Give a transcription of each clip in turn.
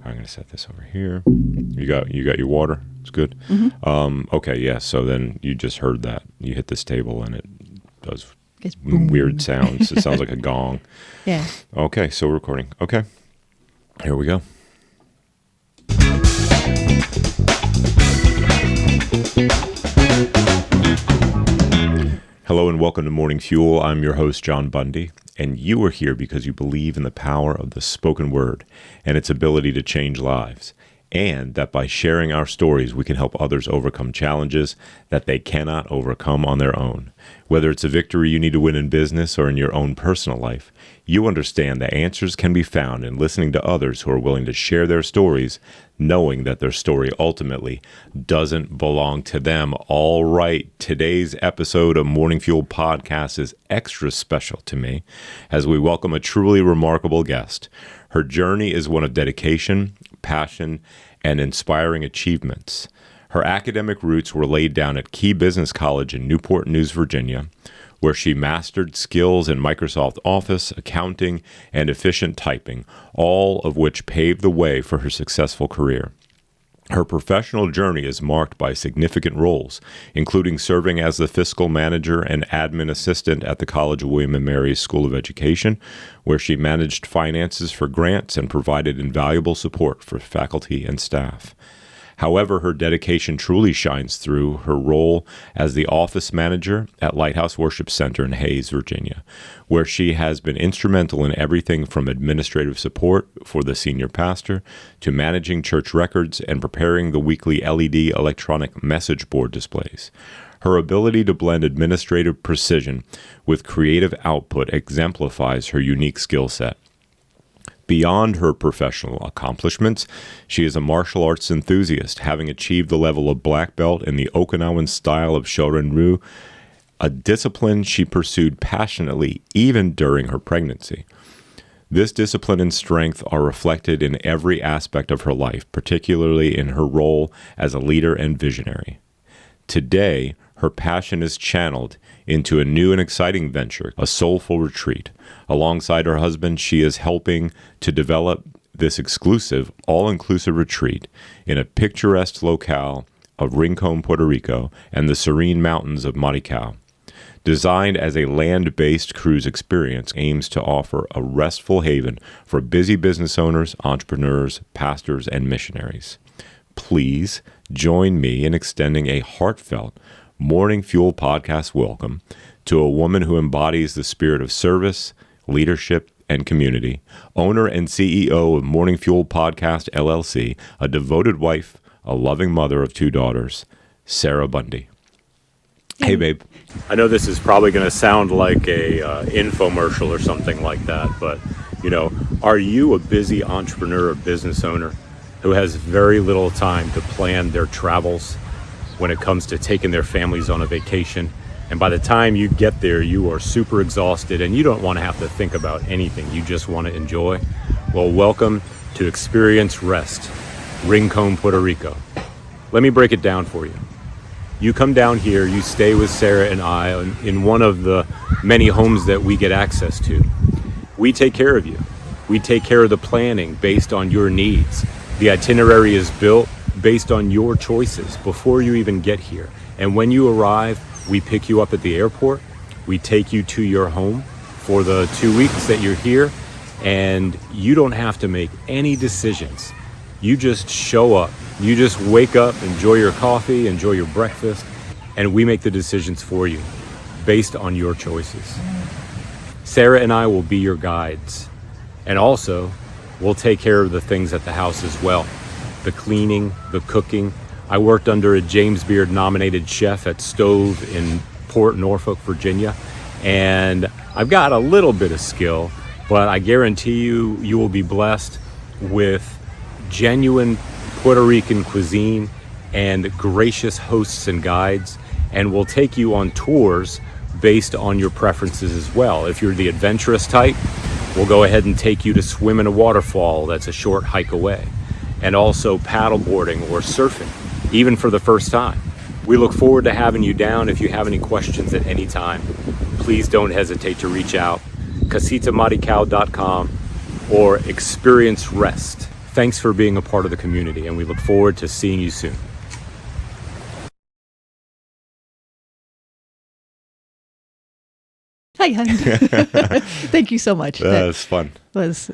I'm going to set this over here. You got your water? It's good. Mm-hmm. Okay, yeah. So then you just heard that. You hit this table and it does weird sounds. It sounds like a gong. Yeah. Okay, so we're recording. Okay. Here we go. Hello and welcome to Morning Fuel. I'm your host, John Bundy, and you are here because you believe in the power of the spoken word and its ability to change lives, and that by sharing our stories, we can help others overcome challenges that they cannot overcome on their own. Whether it's a victory you need to win in business or in your own personal life, you understand that answers can be found in listening to others who are willing to share their stories, knowing that their story ultimately doesn't belong to them. All right, today's episode of Morning Fuel Podcast is extra special to me as we welcome a truly remarkable guest. Her journey is one of dedication, passion, and inspiring achievements. Her academic roots were laid down at Key Business College in Newport News, Virginia, where she mastered skills in Microsoft Office, accounting, and efficient typing, all of which paved the way for her successful career. Her professional journey is marked by significant roles, including serving as the fiscal manager and admin assistant at the College of William & Mary School of Education, where she managed finances for grants and provided invaluable support for faculty and staff. However, her dedication truly shines through her role as the office manager at Lighthouse Worship Center in Hayes, Virginia, where she has been instrumental in everything from administrative support for the senior pastor to managing church records and preparing the weekly LED electronic message board displays. Her ability to blend administrative precision with creative output exemplifies her unique skill set. Beyond her professional accomplishments, she is a martial arts enthusiast, having achieved the level of black belt in the Okinawan style of Shorin-ryu, a discipline she pursued passionately even during her pregnancy. This discipline and strength are reflected in every aspect of her life, particularly in her role as a leader and visionary. Today, her passion is channeled into a new and exciting venture, a Soulful retreat. Alongside her husband, she is helping to develop this exclusive, all-inclusive retreat in a picturesque locale of Rincon, Puerto Rico, and the serene mountains of Maricao. Designed as a land-based cruise experience, aims to offer a restful haven for busy business owners, entrepreneurs, pastors, and missionaries. Please join me in extending a heartfelt Morning Fuel Podcast welcome to a woman who embodies the spirit of service, leadership, and community, owner and CEO of Morning Fuel Podcast, LLC, a devoted wife, a loving mother of 2 daughters, Sarah Bundy. Hey, babe. I know this is probably going to sound like a infomercial or something like that, but, are you a busy entrepreneur or business owner who has very little time to plan their travels when it comes to taking their families on a vacation? And by the time you get there, you are super exhausted and you don't want to have to think about anything. You just want to enjoy. Well, welcome to Experience Rest, Rincon, Puerto Rico. Let me break it down for you. You come down here, you stay with Sarah and I in one of the many homes that we get access to. We take care of you. We take care of the planning based on your needs. The itinerary is built based on your choices before you even get here. And when you arrive, we pick you up at the airport. We take you to your home for the 2 weeks that you're here, and you don't have to make any decisions. You just show up. You just wake up, enjoy your coffee, enjoy your breakfast, and we make the decisions for you based on your choices. Sarah and I will be your guides, and also we'll take care of the things at the house as well. The cleaning, the cooking. I worked under a James Beard nominated chef at Stove in Port Norfolk, Virginia, and I've got a little bit of skill, but I guarantee you will be blessed with genuine Puerto Rican cuisine and gracious hosts and guides, and we'll take you on tours based on your preferences as well. If you're the adventurous type, we'll go ahead and take you to swim in a waterfall that's a short hike away, and also paddleboarding or surfing, even for the first time. We look forward to having you down. If you have any questions at any time, please don't hesitate to reach out. CasitaMaricao.com or Experience Rest Thanks for being a part of the community, and we look forward to seeing you soon. Hi, hon. Thank you so much. That's fun. Was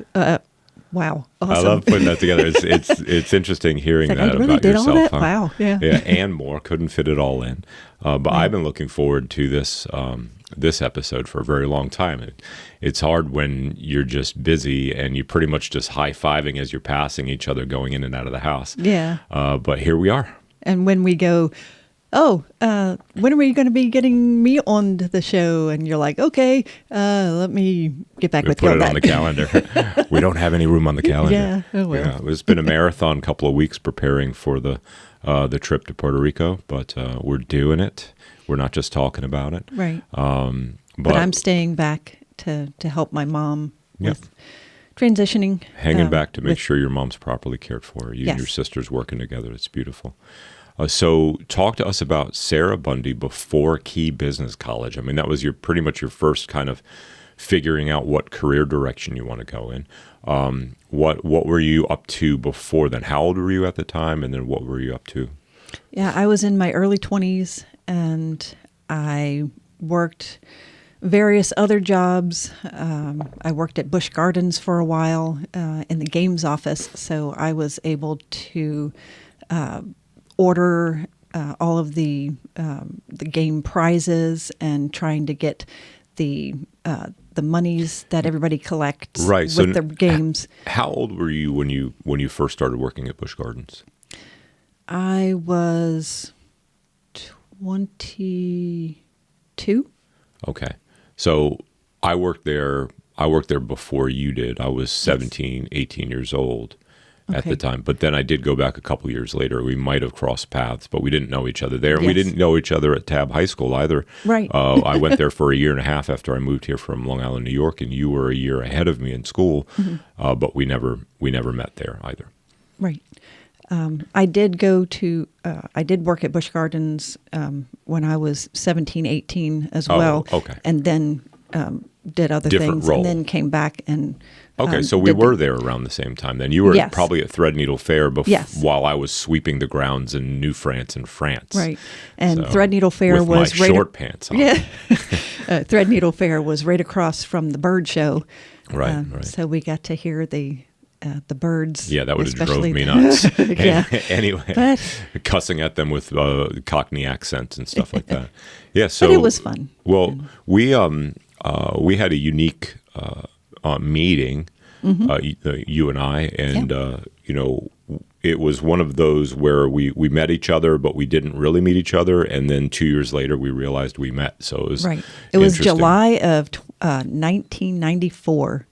wow, awesome. I love putting that together. It's interesting hearing like, that I really about did yourself. all that? Huh? Wow, yeah. Yeah, and more. Couldn't fit it all in. But I've been looking forward to this episode for a very long time. It's hard when you're just busy and you're pretty much just high-fiving as you're passing each other going in and out of the house. Yeah. But here we are. And when we go, when are we going to be getting me on the show? And you're like, okay, let me get back with you Put on it that. on the calendar. We don't have any room on the calendar. Yeah, oh well. Yeah, it's been a marathon couple of weeks preparing for the trip to Puerto Rico, but we're doing it. We're not just talking about it. Right. But I'm staying back to help my mom with transitioning. Hanging back to make sure your mom's properly cared for. You and your sisters working together. It's beautiful. So talk to us about Sarah Bundy before Key Business College. I mean, that was pretty much your first kind of figuring out what career direction you want to go in. What were you up to before then? How old were you at the time? And then what were you up to? Yeah, I was in my early 20s and I worked various other jobs. I worked at Busch Gardens for a while in the games office. So I was able to order all of the game prizes and trying to get the monies that everybody collects with the games. How old were you when you first started working at Busch Gardens? I was 22. Okay. So I worked there before you did. I was 17, 18 years old at the time. But then I did go back a couple years later. We might have crossed paths, but we didn't know each other there. And we didn't know each other at Tab High School either. Right. I went there for a year and a half after I moved here from Long Island, New York, and you were a year ahead of me in school. Mm-hmm. But we never met there either. Right. I did I did work at Busch Gardens when I was 17, 18 as well. Okay. And then did other things role. And then came back and... Okay, so we were there around the same time then. You were probably at Threadneedle Fair while I was sweeping the grounds in New France and France. Right. And Threadneedle Fair was my short pants on. Yeah. Threadneedle Fair was right across from the bird show. Right. So we got to hear the birds. Yeah, that would have drove me nuts. Yeah. Anyway, cussing at them with Cockney accents and stuff like that. Yeah, so but it was fun. Well, we had a unique meeting, you and I, and it was one of those where we met each other, but we didn't really meet each other, and then 2 years later we realized we met. So it was It was July of 1994.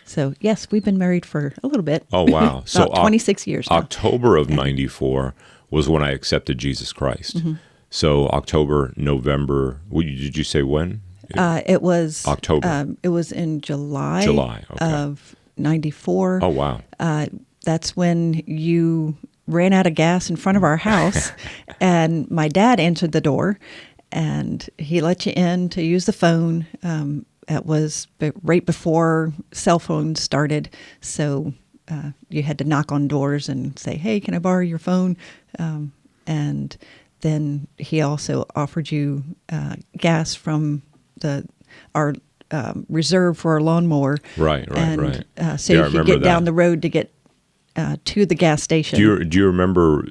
So yes, we've been married for a little bit. Oh wow! So 26 years now. October of '94 was when I accepted Jesus Christ. Mm-hmm. So October, November. Did you say when? It was October. It was in July okay. of '94. Oh wow! That's when you ran out of gas in front of our house, and my dad answered the door, and he let you in to use the phone. It was right before cell phones started, so you had to knock on doors and say, "Hey, can I borrow your phone?" And then he also offered you gas from our reserve for our lawnmower. Right. So you could get down the road to get to the gas station. Do you remember?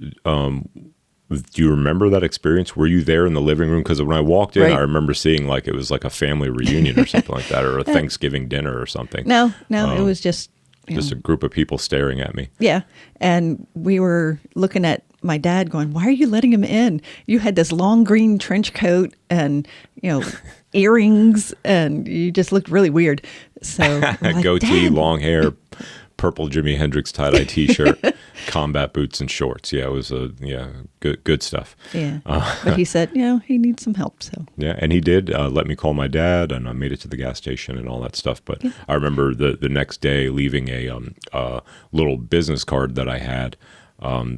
Do you remember that experience? Were you there in the living room? Because when I walked in, I remember seeing like it was like a family reunion or something like that, or a Thanksgiving dinner or something. No, it was just a group of people staring at me. Yeah, and we were looking at my dad, going, "Why are you letting him in? You had this long green trench coat and earrings, and you just looked really weird." So like, goatee, Dad. long hair. Purple Jimi Hendrix tie-dye T-shirt, combat boots and shorts. Yeah, it was good stuff. Yeah, but he said, he needs some help. So yeah, and he did let me call my dad, and I made it to the gas station and all that stuff. But I remember the next day leaving a little business card that I had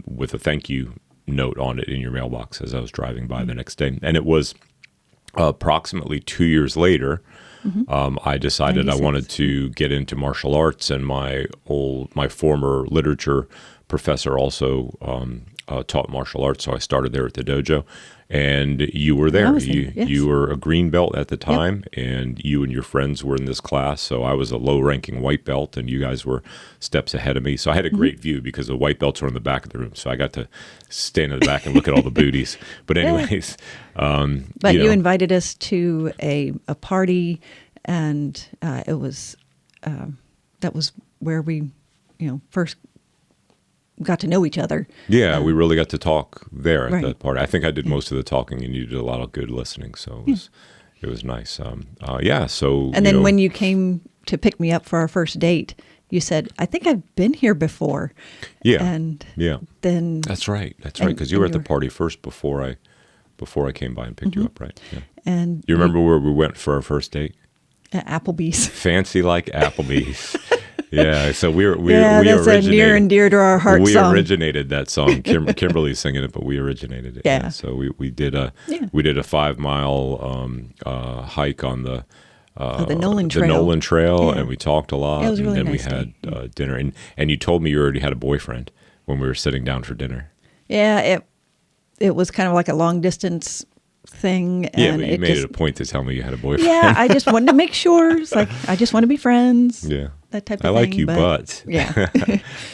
with a thank you note on it in your mailbox as I was driving by the next day, and it was approximately 2 years later. I decided I 96. wanted to get into martial arts, and my former literature professor also taught martial arts, so I started there at the dojo. And you were there. Yes. You were a green belt at the time, and you and your friends were in this class. So I was a low-ranking white belt, and you guys were steps ahead of me. So I had a great view because the white belts were in the back of the room. So I got to stand in the back and look at all the booties. But anyways, But you invited us to a party, and it was that was where we, first got to know each other. Yeah, we really got to talk there at Right. that party. I think I did most of the talking, and you did a lot of good listening. So it was nice. So And then when you came to pick me up for our first date, you said, "I think I've been here before." Yeah, And yeah, then that's right. Because you and were at the you were- party first before I came by and picked you up, right? Yeah. and You remember where we went for our first date? at Applebee's. Fancy like Applebee's. Yeah, so we That's a near and dear to our heart we song. originated that song. Kimberly's singing it, but we originated it. Yeah. So we did a 5-mile hike on the Nolan Trail. The Nolan Trail, Yeah. and we talked a lot. It was a really and then nice we had dinner, and you told me you already had a boyfriend when we were sitting down for dinner. Yeah, it was kind of like a long distance thing. Yeah, And but you made it a point to tell me you had a boyfriend. Yeah, I just wanted to make sure. It's like, I just want to be friends. Yeah. That type of I thing. like you, but Yeah.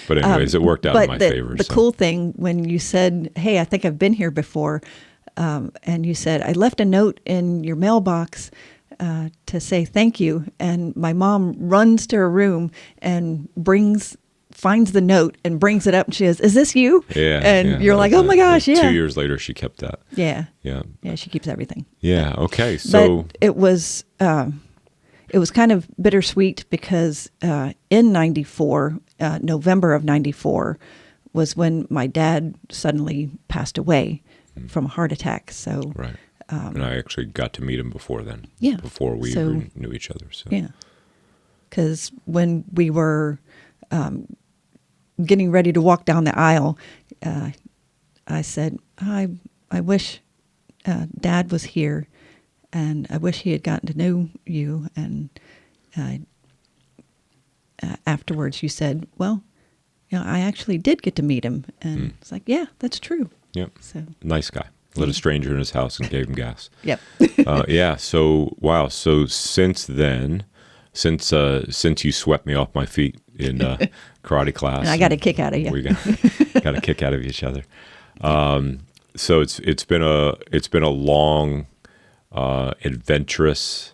but anyways, it worked out in my the, favor. The so. cool thing when you said, "Hey, I think I've been here before," and you said, "I left a note in your mailbox to say thank you," and my mom runs to her room and finds the note and brings it up, and she says, "Is this you?" Yeah, and yeah, you're that like, was "Oh my gosh, yeah." 2 years later, she kept that. Yeah. Yeah. Yeah, she keeps everything. Yeah. Okay. So But it was kind of bittersweet because in '94, November of '94, was when my dad suddenly passed away from a heart attack. So right, and I actually got to meet him before then. Yeah. Before we So- even knew each other. So yeah, because when we were getting ready to walk down the aisle, I said, I wish Dad was here, and I wish he had gotten to know you." And afterwards you said, "Well, I actually did get to meet him." And it's like, yeah, that's true. Yep. So, Nice guy. Let a stranger in his house and gave him gas. yep. Yeah. So wow. So since then, since you swept me off my feet in karate class, And I got a kick out of you. We got a kick out of each other. So it's been a long, adventurous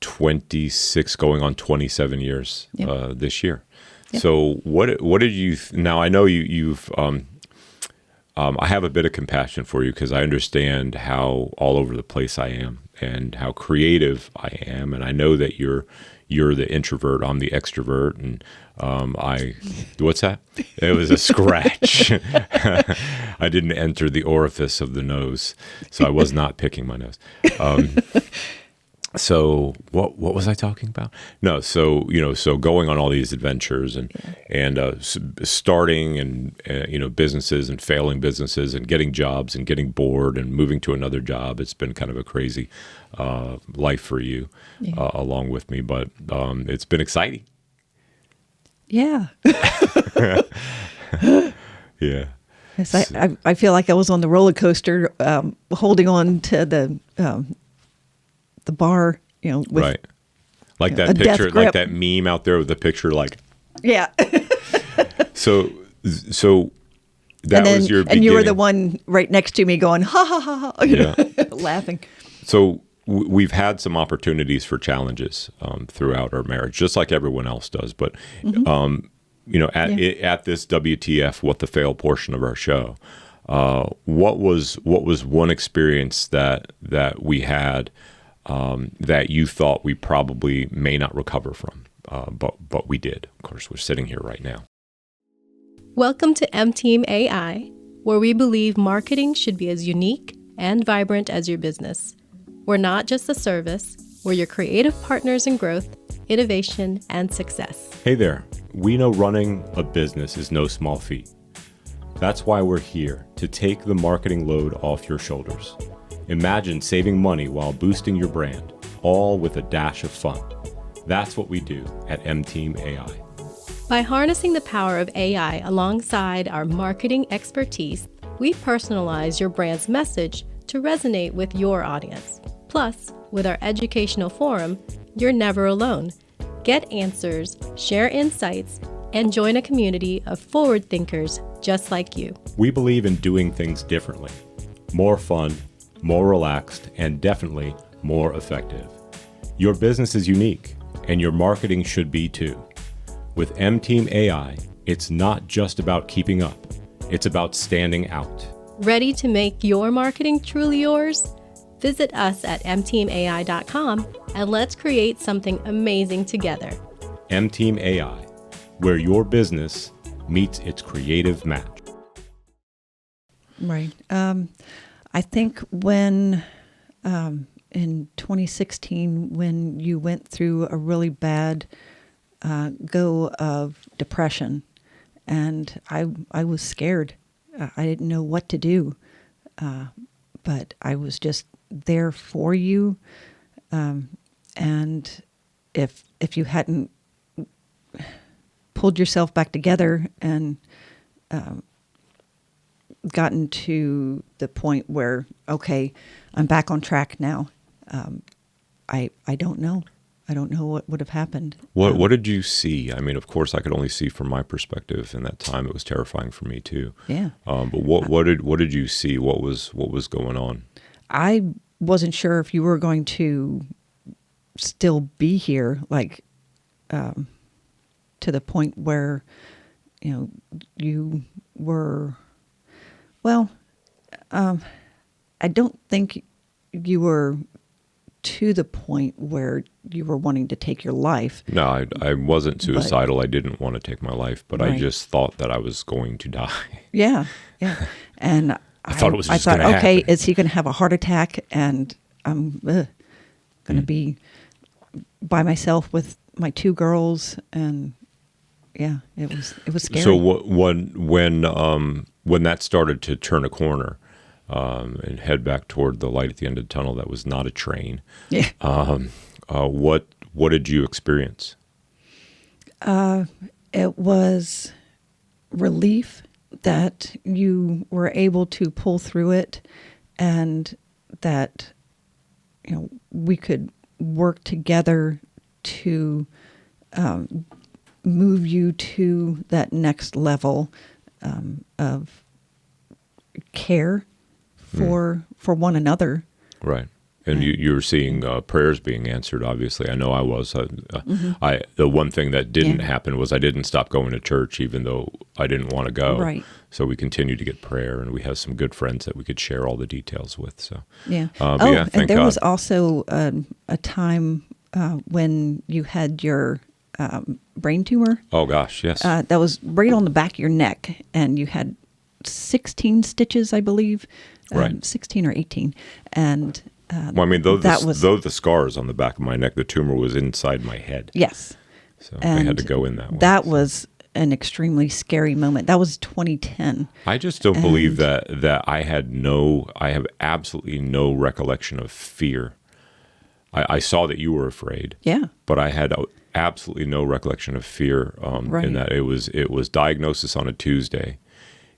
26 going on 27 years Yep. this year. Yep. So what did you now I know you've I have a bit of compassion for you because I understand how all over the place I am and how creative I am, and I know that you're the introvert, I'm the extrovert, and what's that? It was a scratch. I didn't enter the orifice of the nose, so I was not picking my nose. So what was I talking about? No, so going on all these adventures and starting and businesses and failing businesses and getting jobs and getting bored and moving to another job. It's been kind of a crazy life for you, along with me, but it's been exciting. Yeah. Yeah. Yes, I feel like I was on the roller coaster, holding on to the bar, with, Right. Like that a death picture, grip. like that meme out there with the picture, like. Yeah. So that and then, was your beginning. and you were the one right next to me going, ha, ha, ha, ha, Yeah. laughing. So we've had some opportunities for challenges throughout our marriage, just like everyone else does. But at this WTF, what the fail portion of our show, what was one experience that we had that you thought we probably may not recover from, but we did. Of course, we're sitting here right now. Welcome to M-Team AI, where we believe marketing should be as unique and vibrant as your business. We're not just a service, we're your creative partners in growth, innovation, and success. Hey there. We know running a business is no small feat. That's why we're here, to take the marketing load off your shoulders. Imagine saving money while boosting your brand. all with a dash of fun. That's what we do at M-Team AI. By harnessing the power of AI alongside our marketing expertise, we personalize your brand's message to resonate with your audience. Plus, with our educational forum, you're never alone. Get answers, share insights, and join a community of forward thinkers just like you. We believe in doing things differently. More fun, more relaxed, and definitely more effective. Your business is unique, and your marketing should be too. With M-Team AI, it's not just about keeping up. It's about standing out. Ready to make your marketing truly yours? Visit us at mteamai.com and let's create something amazing together. M-Team AI, where your business meets its creative match. Right. I think when in 2016, when you went through a really bad go of depression, and I was scared. I didn't know what to do, but I was just there for you. And if you hadn't pulled yourself back together and gotten to the point where, okay, I'm back on track now, I don't know. I don't know what would have happened. What did you see? I mean, of course, I could only see from my perspective. In that time, it was terrifying for me too. Yeah. But what did you see? What was going on? I wasn't sure if you were going to still be here, like to the point where, you were. Well, I don't think you were to the point where you were wanting to take your life. No, I wasn't suicidal. I didn't want to take my life, but right. I just thought that I was going to die. Yeah. And I thought it was just going to okay, happen. is he going to have a heart attack? And I'm going to be by myself with my two girls, and yeah, it was scary. So when that started to turn a corner and head back toward the light at the end of the tunnel, that was not a train. Yeah. What did you experience? It was relief that you were able to pull through it, and that we could work together to move you to that next level of care for one another. Right. And you were seeing prayers being answered, obviously. I know I was. The one thing that didn't happen was I didn't stop going to church, even though I didn't want to go. Right. So we continued to get prayer, and we have some good friends that we could share all the details with. So yeah. Thank and there God. was also a time when you had your brain tumor. Oh, gosh, yes. That was right on the back of your neck, and you had 16 stitches, I believe. Right. 16 or 18. And well, I mean, though the scars on the back of my neck, the tumor was inside my head. Yes. So they had to go in that way. That was an extremely scary moment. That was 2010. I just don't believe that I have absolutely no recollection of fear. I saw that you were afraid. Yeah. But I had absolutely no recollection of fear in that it was diagnosis on a Tuesday,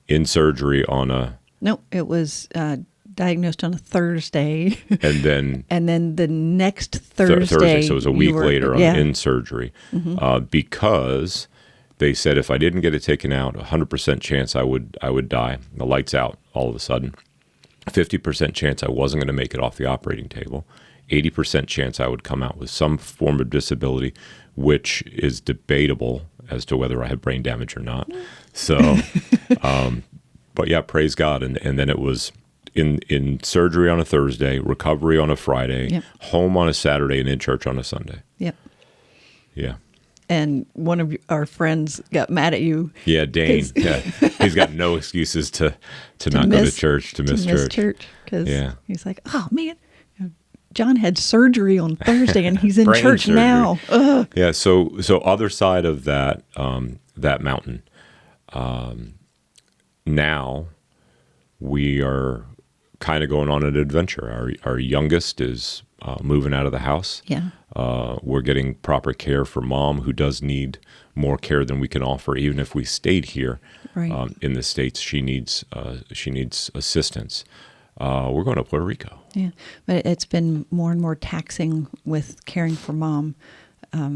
in surgery on a... No, it was diagnosed on a Thursday. And then the next Thursday. So it was a week later in surgery. Mm-hmm. Because they said if I didn't get it taken out, 100% chance I would die. The lights out all of a sudden. 50% chance I wasn't going to make it off the operating table. 80% chance I would come out with some form of disability, which is debatable as to whether I have brain damage or not. So, but yeah, praise God. And then it was in surgery on a Thursday, recovery on a Friday, home on a Saturday, and in church on a Sunday. Yep. Yeah. And one of our friends got mad at you. Yeah, Dane. Yeah. He's got no excuses to not go to church, to miss church. Because he's like, oh, man, John had surgery on Thursday and he's in Brain church surgery. now. Ugh. Yeah, so other side of that that mountain, now we are kind of going on an adventure. Our youngest is moving out of the house. Yeah. We're getting proper care for Mom, who does need more care than we can offer. Even if we stayed here Right. in the States, she needs assistance. We're going to Puerto Rico. Yeah, but it's been more and more taxing with caring for Mom.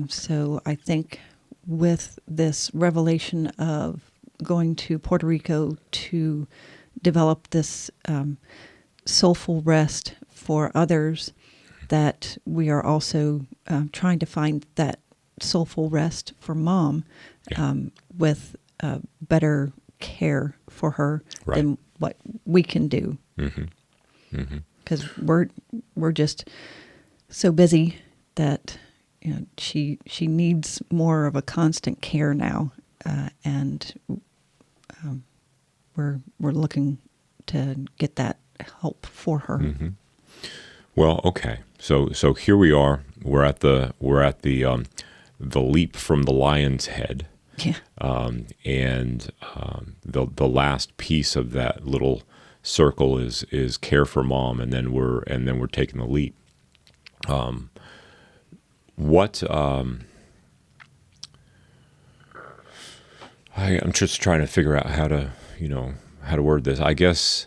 So I think with this revelation of going to Puerto Rico to develop this soulful rest for others, that we are also trying to find that soulful rest for Mom with better care for her Right. than what we can do. Because we're just so busy that she needs more of a constant care now, and we're looking to get that help for her. Well, okay. So here we are. We're at the leap from the lion's head. Yeah, And the last piece of that little circle is care for Mom, and then we're taking the leap. I'm just trying to figure out how to word this. I guess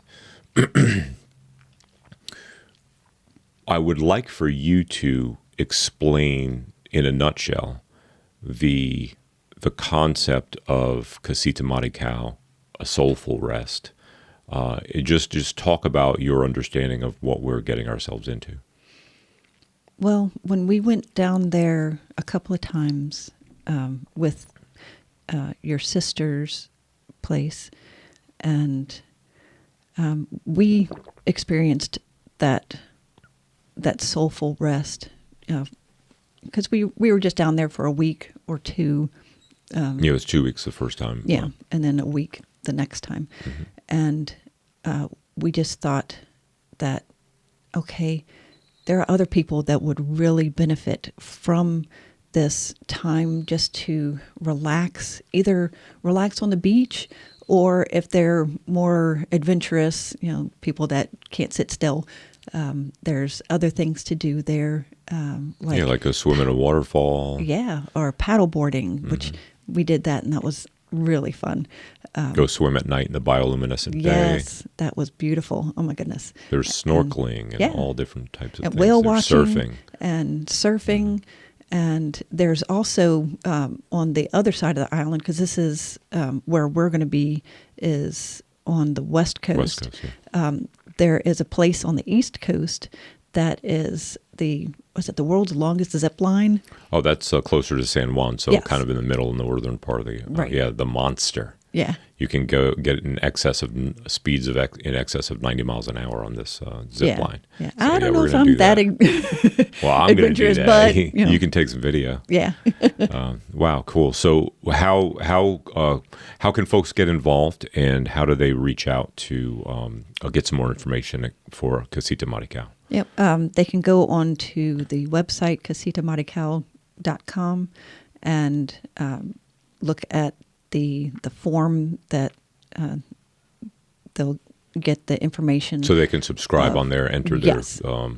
I would like for you to explain in a nutshell the concept of Casita Marical, a soulful rest. Just talk about your understanding of what we're getting ourselves into. well, when we went down there a couple of times with your sister's place, and we experienced that soulful rest, because we were just down there for a week or two. It was 2 weeks the first time. Yeah, and then a week the next time. And we just thought that, okay, there are other people that would really benefit from this time just to relax, either relax on the beach, or if they're more adventurous, people that can't sit still, there's other things to do there. Like go swim in a waterfall. Yeah, or paddle boarding, which we did that, and that was really fun. Go swim at night in the bioluminescent day. Yes, that was beautiful. Oh my goodness. There's snorkeling and yeah. all different types of And things. whale There's watching surfing. And there's also on the other side of the island, because this is where we're going to be, is on the West Coast. West Coast, yeah. There is a place on the East Coast that is the world's longest zip line. Oh, that's closer to San Juan, so Yes. kind of in the middle, in the northern part of the Right. the Monster. Yeah. You can go get in excess of speeds in excess of 90 miles an hour on this zip line. Yeah. So, I don't know we're if gonna I'm do that Well, I'm going to do adventurous, that. but, You can take some video. yeah. Wow, cool. So how can folks get involved, and how do they reach out to get some more information for Casita Marical? Yep. They can go on to the website, casitamarical.com, and look at the form that they'll get the information. So they can subscribe on there, enter yes. their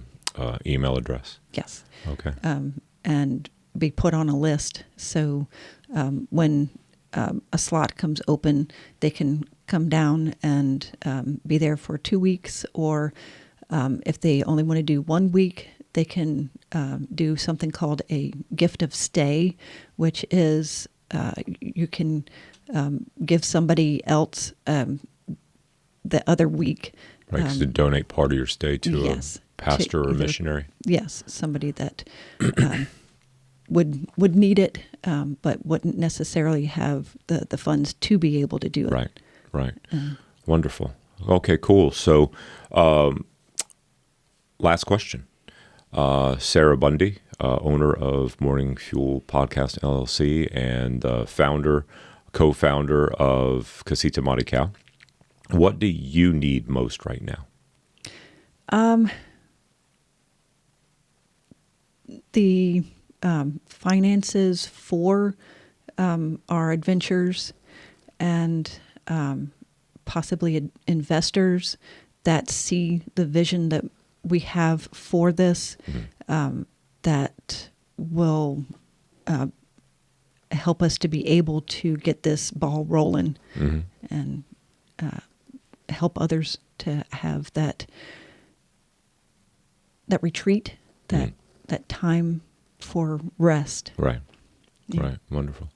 email address. Yes. Okay. And be put on a list. So when a slot comes open, they can come down and be there for 2 weeks, or if they only want to do 1 week, they can do something called a gift of stay, which is you can give somebody else the other week. Right, to donate part of your stay to yes, a pastor or a either- missionary. Yes, somebody that would need it, but wouldn't necessarily have the funds to be able to do it. Right. Wonderful. Okay, cool. So, last question. Sarah Bundy, owner of Morning Fuel Podcast LLC and co-founder of Casita Marical. What do you need most right now? The finances for our adventures, and possibly investors that see the vision that we have for this, that will help us to be able to get this ball rolling and help others to have that retreat, that time for rest. Right. Yeah. Right. Wonderful.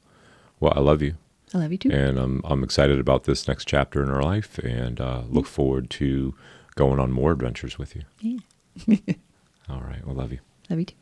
Well, I love you. I love you too. And I'm excited about this next chapter in our life, and look forward to going on more adventures with you. Yeah. All right. Well, love you. Love you too.